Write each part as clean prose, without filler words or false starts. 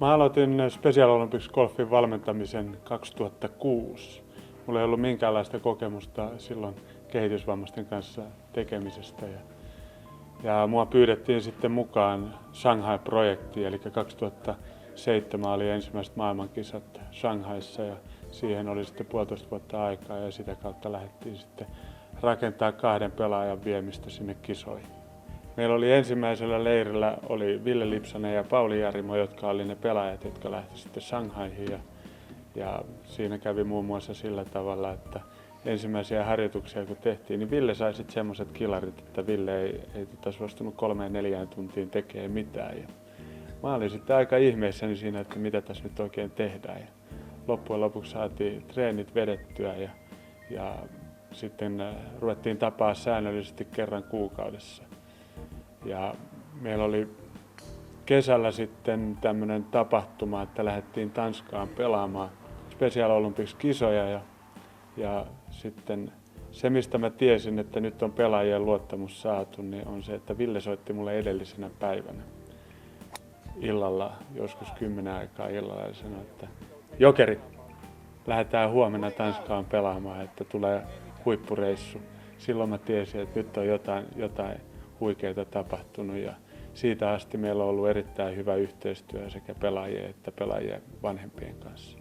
Mä aloitin Special Olympics Golfin valmentamisen 2006. Mulla ei ollut minkäänlaista kokemusta silloin kehitysvammaisten kanssa tekemisestä. Ja mua pyydettiin sitten mukaan Shanghai-projektiin, eli 2007 oli ensimmäiset maailmankisat Shanghaissa ja siihen oli sitten 1,5 vuotta aikaa ja sitä kautta lähdettiin sitten rakentaa 2 pelaajan viemistä sinne kisoihin. Meillä oli ensimmäisellä leirillä oli Ville Lipsanen ja Pauli Jarimo, jotka oli ne pelaajat, jotka lähti sitten Shanghaihin. Ja siinä kävi muun muassa sillä tavalla, että ensimmäisiä harjoituksia kun tehtiin, niin Ville sai sitten semmoiset kilarit, että Ville ei suostunut 3-4 tuntiin tekemään mitään. Ja mä olin sitten aika ihmeissäni siinä, että mitä tässä nyt oikein tehdään. Ja loppujen lopuksi saatiin treenit vedettyä ja sitten ruvettiin tapaa säännöllisesti kerran kuukaudessa. Ja meillä oli kesällä sitten tämmöinen tapahtuma, että lähdettiin Tanskaan pelaamaan Special Olympics-kisoja ja sitten se, mistä mä tiesin, että nyt on pelaajien luottamus saatu, niin on se, että Ville soitti mulle edellisenä päivänä illalla, joskus 10 aikaa illalla ja sanoi, että Jokeri, lähdetään huomenna Tanskaan pelaamaan, että tulee huippureissu. Silloin mä tiesin, että nyt on jotain huikeaa tapahtunut ja siitä asti meillä on ollut erittäin hyvä yhteistyö sekä pelaajien että pelaajien vanhempien kanssa.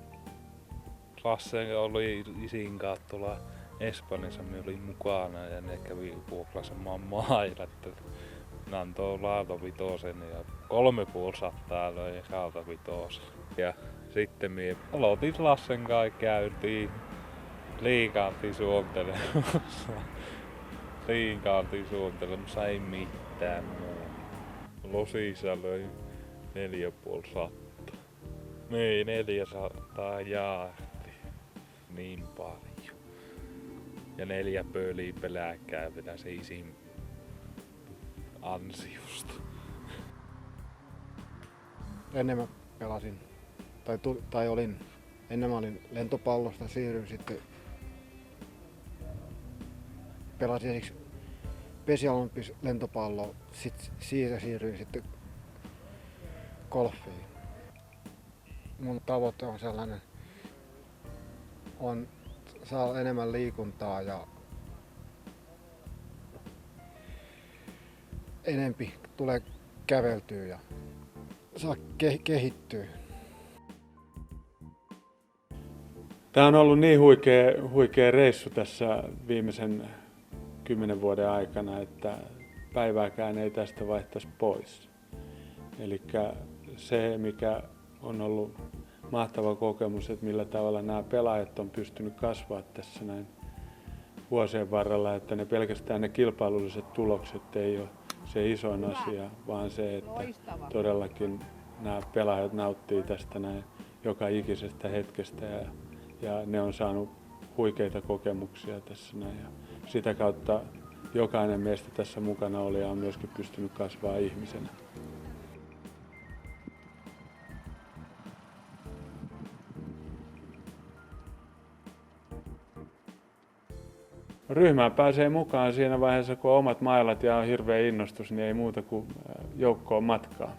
Lasse oli isin kanssa tuolla Espanjassa, me olin mukana ja ne kävi vuokrasemaan mailla. Ne antoi laatavitosen ja 350 löi laatavitosen. Ja sitten me aloitin Lassen kanssa, käytiin liikaantiin suuntelemassa. Liikaantiin suuntelemassa, ei mitään muuta. Losissa löi 450. Niin, 400 jaarti. Niin paljon. Ja 4 pöliä peläkkää vielä se isin ansiosta. Ennen mä pelasin, ennen mä olin lentopallosta, siirryin sitten, pelasin ensiksi Special Olympics lentopalloa, siitä siirryin sitten golfiin. Mun tavoite on sellainen, on saada enemmän liikuntaa ja enempi tulee käveltyä ja saa kehittyä. Tämä on ollut niin huikea reissu tässä viimeisen 10 vuoden aikana, että päivääkään ei tästä vaihtaisi pois. Eli se, mikä on ollut mahtava kokemus, että millä tavalla nämä pelaajat on pystynyt kasvaa tässä näin vuosien varrella, että ne pelkästään ne kilpailulliset tulokset ei ole se isoin asia, vaan se, että todellakin nämä pelaajat nauttii tästä näin joka ikisestä hetkestä ja ne on saanut huikeita kokemuksia tässä näin. Ja sitä kautta jokainen meistä tässä mukana oli ja on myöskin pystynyt kasvaa ihmisenä. Ryhmään pääsee mukaan siinä vaiheessa, kun on omat mailat ja on hirveä innostus, niin ei muuta kuin joukkoon matkaan.